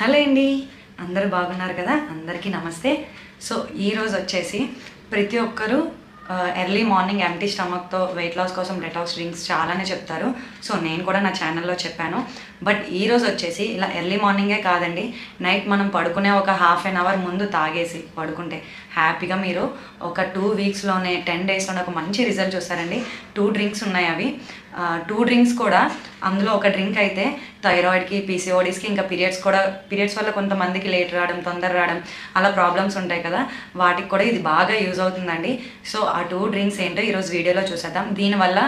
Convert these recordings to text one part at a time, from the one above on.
Hello అండి, అందరూ బాగున్నారు కదా? అందరికీ నమస్తే. సో ఈరోజు వచ్చేసి ప్రతి ఒక్కరూ ఎర్లీ మార్నింగ్ ఎంటీ స్టమక్తో వెయిట్ లాస్ కోసం డెటాక్స్ డ్రింక్స్ చాలానే చెప్తారు. సో నేను కూడా నా ఛానల్లో చెప్పాను. బట్ ఈరోజు వచ్చేసి ఇలా ఎర్లీ మార్నింగే కాదండి, నైట్ మనం పడుకునే ఒక హాఫ్ అన్ అవర్ ముందు తాగేసి పడుకుంటే హ్యాపీగా మీరు ఒక 2 వీక్స్లోనే 10 డేస్లోనే ఒక మంచి రిజల్ట్ చూస్తారండి. 2 డ్రింక్స్ ఉన్నాయి. అవి 2 డ్రింక్స్ కూడా, అందులో ఒక డ్రింక్ అయితే థైరాయిడ్కి, పీసీఓడీస్కి, ఇంకా పీరియడ్స్ వల్ల కొంతమందికి లేట్ రావడం, తొందర రావడం, అలా ప్రాబ్లమ్స్ ఉంటాయి కదా, వాటికి కూడా ఇది బాగా యూజ్ అవుతుందండి. సో ఆ 2 డ్రింక్స్ ఏంటో ఈరోజు వీడియోలో చూసేద్దాం. దీనివల్ల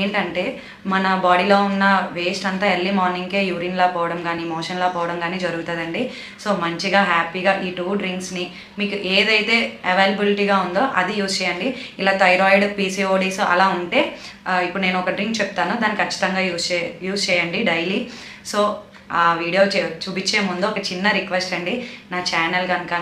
ఏంటంటే మన బాడీలో ఉన్న వేస్ట్ అంతా ఎర్లీ మార్నింగ్కే యూరిన్లా పోవడం కానీ, మోషన్లా పోవడం కానీ జరుగుతుందండి. సో మంచిగా హ్యాపీగా ఈ 2 డ్రింక్స్ని మీకు ఏదైతే అవైలబిలిటీగా ఉందో అది యూజ్ చేయండి. ఇలా థైరాయిడ్, పీసీఓడీస్ అలా ఉంటే ఇప్పుడు నేను ఒక డ్రింక్ చెప్తాను, దాన్ని ఖచ్చితంగా యూజ్ చేయండి డైలీ. సో ఆ వీడియో చూపించే ముందు ఒక చిన్న రిక్వెస్ట్ అండి, నా ఛానల్ కనుక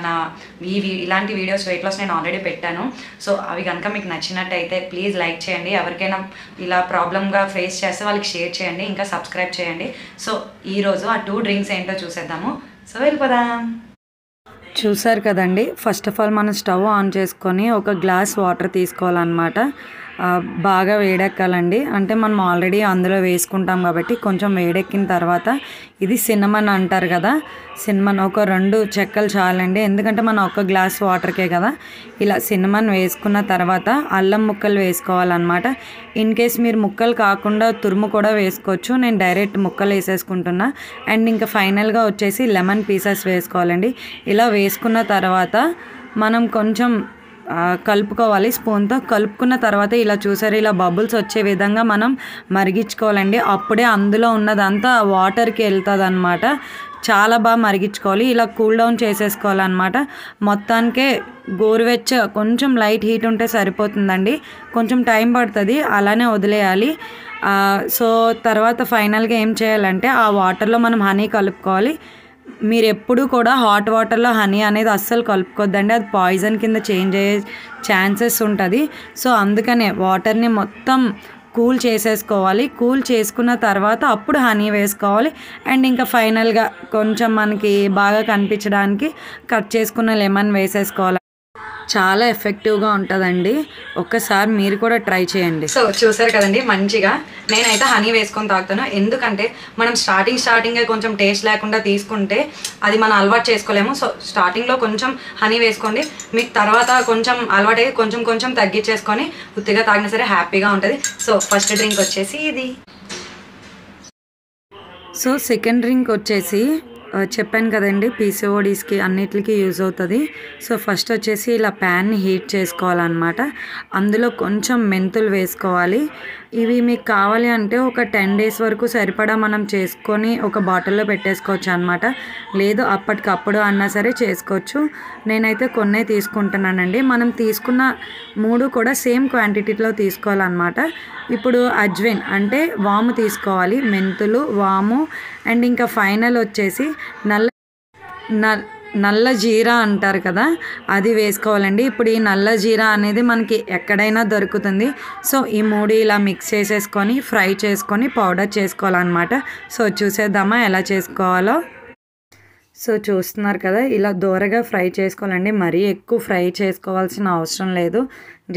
ఇలాంటి వీడియోస్ వెయిట్ లాస్ నేను ఆల్రెడీ పెట్టాను. సో అవి కనుక మీకు నచ్చినట్టయితే ప్లీజ్ లైక్ చేయండి. ఎవరికైనా ఇలా ప్రాబ్లమ్గా ఫేస్ చేస్తే వాళ్ళకి షేర్ చేయండి, ఇంకా సబ్స్క్రైబ్ చేయండి. సో ఈరోజు ఆ 2 డ్రింక్స్ ఏంటో చూసేద్దాము. సో వెళ్ళిపోదాం. చూసారు కదండి, ఫస్ట్ ఆఫ్ ఆల్ మనం స్టవ్ ఆన్ చేసుకొని ఒక గ్లాస్ వాటర్ తీసుకోవాలన్నమాట. బాగా వేడెక్కాలండి, అంటే మనం ఆల్రెడీ అందులో వేసుకుంటాం కాబట్టి కొంచెం వేడెక్కిన తర్వాత ఇది సిన్నమన్ అంటారు కదా, సిన్నమన్ ఒక 2 చెక్కలు చాలండి, ఎందుకంటే మనం ఒక గ్లాస్ వాటర్కే కదా. ఇలా సిన్నమన్ వేసుకున్న తర్వాత అల్లం ముక్కలు వేసుకోవాలన్నమాట. ఇన్ కేస్ మీరు ముక్కలు కాకుండా తురుము కూడా వేసుకోవచ్చు, నేను డైరెక్ట్ ముక్కలు వేసేసుకుంటున్నా. అండ్ ఇంకా ఫైనల్గా వచ్చేసి లెమన్ పీసెస్ వేసుకోవాలండి. ఇలా వేసుకున్న తర్వాత మనం కొంచెం కలుపుకోవాలి. స్పూన్తో కలుపుకున్న తర్వాత ఇలా చూసారు, ఇలా బబుల్స్ వచ్చే విధంగా మనం మరిగించుకోవాలండి. అప్పుడే అందులో ఉన్నదంతా వాటర్కి వెళ్తుంది అనమాట. చాలా బాగా మరిగించుకోవాలి. ఇలా కూల్ డౌన్ చేసేసుకోవాలన్నమాట. మొత్తానికే గోరువెచ్చ, కొంచెం లైట్ హీట్ ఉంటే సరిపోతుందండి, కొంచెం టైం పడుతుంది, అలానే వదిలేయాలి. సో తర్వాత ఫైనల్గా ఏం చేయాలంటే ఆ వాటర్లో మనం హనీ కలుపుకోవాలి. మీరు ఎప్పుడు కూడా హాట్ వాటర్లో హనీ అనేది అస్సలు కలుపుకోవద్దండి, అది పాయిజన్ కింద చేంజ్ అయ్యే ఛాన్సెస్ ఉంటుంది. సో అందుకనే వాటర్ని మొత్తం కూల్ చేసేసుకోవాలి. కూల్ చేసుకున్న తర్వాత అప్పుడు హనీ వేసుకోవాలి. అండ్ ఇంకా ఫైనల్గా కొంచెం మనకి బాగా కనిపించడానికి కట్ చేసుకున్న లెమన్ వేసేసుకోవాలి. చాలా ఎఫెక్టివ్గా ఉంటుందండి, ఒక్కసారి మీరు కూడా ట్రై చేయండి. సో చూసారు కదండి, మంచిగా నేనైతే హనీ వేసుకొని తాగుతాను. ఎందుకంటే మనం స్టార్టింగే కొంచెం టేస్ట్ లేకుండా తీసుకుంటే అది మనం అలవాటు చేసుకోలేము. సో స్టార్టింగ్లో కొంచెం హనీ వేసుకోండి, మీకు తర్వాత కొంచెం అలవాటు అయ్యి కొంచెం తగ్గించేసుకొని ఉత్తిగా తాగినా సరే హ్యాపీగా ఉంటుంది. సో ఫస్ట్ డ్రింక్ వచ్చేసి ఇది. సో సెకండ్ డ్రింక్ వచ్చేసి చెప్పాను కదండి, పీసీఓడీస్కి అన్నిటికీ యూజ్ అవుతుంది. సో ఫస్ట్ వచ్చేసి ఇలా ప్యాన్ని హీట్ చేసుకోవాలన్నమాట. అందులో కొంచెం మెంతులు వేసుకోవాలి. ఇవి మీకు కావాలి అంటే ఒక 10 డేస్ వరకు సరిపడా మనం చేసుకొని ఒక బాటిల్లో పెట్టేసుకోవచ్చు అనమాట. లేదు అప్పటికప్పుడు అన్నా సరే చేసుకోవచ్చు. నేనైతే కొన్నే తీసుకుంటున్నానండి. మనం తీసుకున్న 3 కూడా సేమ్ క్వాంటిటీలో తీసుకోవాలన్నమాట. ఇప్పుడు అజ్వైన్ అంటే వాము తీసుకోవాలి, మెంతులు, వాము, అండ్ ఇంకా ఫైనల్ వచ్చేసి నల్ల జీరా అంటారు కదా, అది వేసుకోవాలండి. ఇప్పుడు ఈ నల్ల జీరా అనేది మనకి ఎక్కడైనా దొరుకుతుంది. సో ఈ 3 ఇలా మిక్స్ చేసేసుకొని ఫ్రై చేసుకొని పౌడర్ చేసుకోవాలన్నమాట. సో చూసేద్దామా ఎలా చేసుకోవాలో. సో చూస్తున్నారు కదా, ఇలా దూరగా ఫ్రై చేసుకోవాలండి, మరీ ఎక్కువ ఫ్రై చేసుకోవాల్సిన అవసరం లేదు,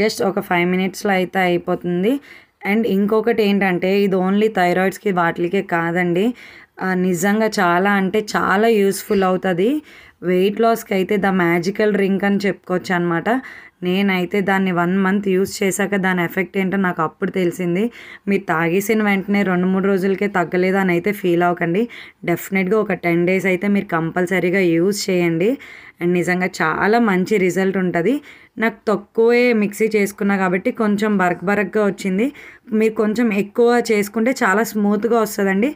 జస్ట్ ఒక 5 మినిట్స్లో అయితే అయిపోతుంది. అండ్ ఇంకొకటి ఏంటంటే ఇది ఓన్లీ థైరాయిడ్స్కి వాటికే కాదండి, నిజంగా చాలా అంటే చాలా యూస్ఫుల్ అవుతుంది. వెయిట్ లాస్కి అయితే ద మ్యాజికల్ డ్రింక్ అని చెప్పుకోవచ్చు అనమాట. నేనైతే దాన్ని 1 మంత్ యూజ్ చేశాక దాని ఎఫెక్ట్ ఏంటో నాకు అప్పుడు తెలిసింది. మీరు తాగేసిన వెంటనే 2-3 రోజులకే తగ్గలేదు అని అయితే ఫీల్ అవ్వకండి. డెఫినెట్గా ఒక 10 డేస్ అయితే మీరు కంపల్సరీగా యూజ్ చేయండి. అండ్ నిజంగా చాలా మంచి రిజల్ట్ ఉంటుంది. నాకు తక్కువే మిక్సీ చేసుకున్నా కాబట్టి కొంచెం బరక్గా వచ్చింది. మీరు కొంచెం ఎక్కువ చేసుకుంటే చాలా స్మూత్గా వస్తుందండి.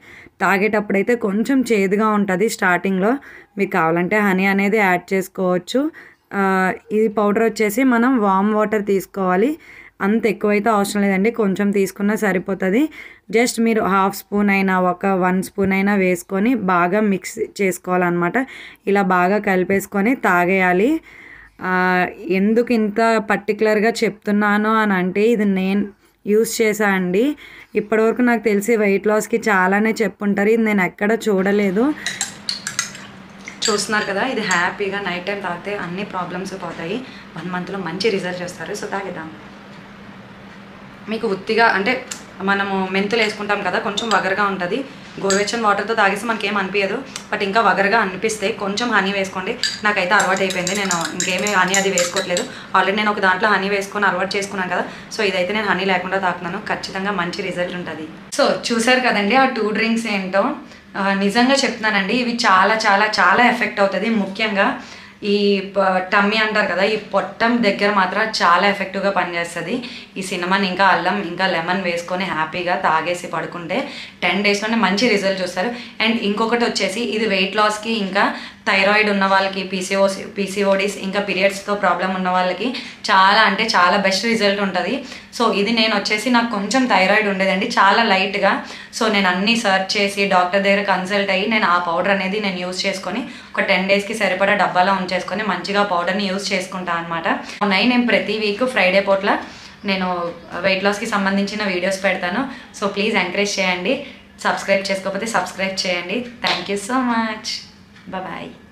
తాగేటప్పుడైతే కొంచెం చేదుగా ఉంటుంది స్టార్టింగ్లో. మీకు కావాలంటే హనీ అనేది యాడ్ చేసుకోవచ్చు. ఇది పౌడర్ వచ్చేసి మనం వామ్ వాటర్ తీసుకోవాలి. అంత ఎక్కువైతే అవసరం లేదండి, కొంచెం తీసుకున్నా సరిపోతుంది. జస్ట్ మీరు 1/2 స్పూన్ అయినా 1 స్పూన్ అయినా వేసుకొని బాగా మిక్స్ చేసుకోవాలన్నమాట. ఇలా బాగా కలిపేసుకొని తాగేయాలి. ఎందుకు ఇంత పర్టికులర్గా చెప్తున్నాను అని అంటే ఇది నేను యూస్ చేశా అండి. ఇప్పటివరకు నాకు తెలిసి వెయిట్ లాస్కి చాలానే చెప్పుంటారు, ఇది నేను ఎక్కడ చూడలేదు. చూస్తున్నారు కదా, ఇది హ్యాపీగా నైట్ టైం తాగితే అన్ని ప్రాబ్లమ్స్ పోతాయి. 1 మంత్లో మంచి రిజల్ట్ చూస్తారు. సో తాగిద్దాం. మీకు ఉత్తిగా అంటే మనము మెంతులు వేసుకుంటాం కదా, కొంచెం వగరగా ఉంటుంది. గోరువెచ్చని వాటర్తో తాగేసి మనకేం అనిపించదు. బట్ ఇంకా వగరగా అనిపిస్తే కొంచెం హనీ వేసుకోండి. నాకైతే అలవాటు అయిపోయింది, నేను ఇంకేమీ హనీ అది వేసుకోవట్లేదు. ఆల్రెడీ నేను ఒక దాంట్లో హనీ వేసుకొని అలవాటు చేసుకున్నాను కదా. సో ఇదైతే నేను హనీ లేకుండా తాగుతున్నాను. ఖచ్చితంగా మంచి రిజల్ట్ ఉంటుంది. సో చూసారు కదండి ఆ 2 డ్రింక్స్ ఏంటో. నిజంగా చెప్తున్నానండి, ఇవి చాలా చాలా చాలా ఎఫెక్ట్ అవుతుంది. ముఖ్యంగా ఈ టమ్మీ అంటారు కదా, ఈ పొట్టం దగ్గర మాత్రం చాలా ఎఫెక్టివ్గా పనిచేస్తుంది. ఈ సినమన్ ఇంకా అల్లం ఇంకా లెమన్ వేసుకొని హ్యాపీగా తాగేసి పడుకుంటే 10 డేస్లోనే మంచి రిజల్ట్ చూస్తారు. అండ్ ఇంకొకటి వచ్చేసి ఇది వెయిట్ లాస్కి, ఇంకా థైరాయిడ్ ఉన్న వాళ్ళకి, పీసీఓడీస్ ఇంకా పీరియడ్స్తో ప్రాబ్లం ఉన్న వాళ్ళకి చాలా అంటే చాలా బెస్ట్ రిజల్ట్ ఉంటుంది. సో ఇది నేను వచ్చేసి నాకు కొంచెం థైరాయిడ్ ఉండేదండి, చాలా లైట్గా. సో నేను అన్నీ సర్చ్ చేసి డాక్టర్ దగ్గర కన్సల్ట్ అయ్యి నేను ఆ పౌడర్ అనేది నేను యూజ్ చేసుకొని ఒక 10 డేస్కి సరిపడా డబ్బాలో ఉంచేసుకొని మంచిగా పౌడర్ని యూజ్ చేసుకుంటాను అనమాట. నేను ప్రతి వీక్ ఫ్రైడే పూట్ల నేను వెయిట్ లాస్కి సంబంధించిన వీడియోస్ పెడతాను. సో ప్లీజ్ ఎంకరేజ్ చేయండి. సబ్స్క్రైబ్ చేసుకోకపోతే సబ్స్క్రైబ్ చేయండి. Thank you so much. Bye-bye.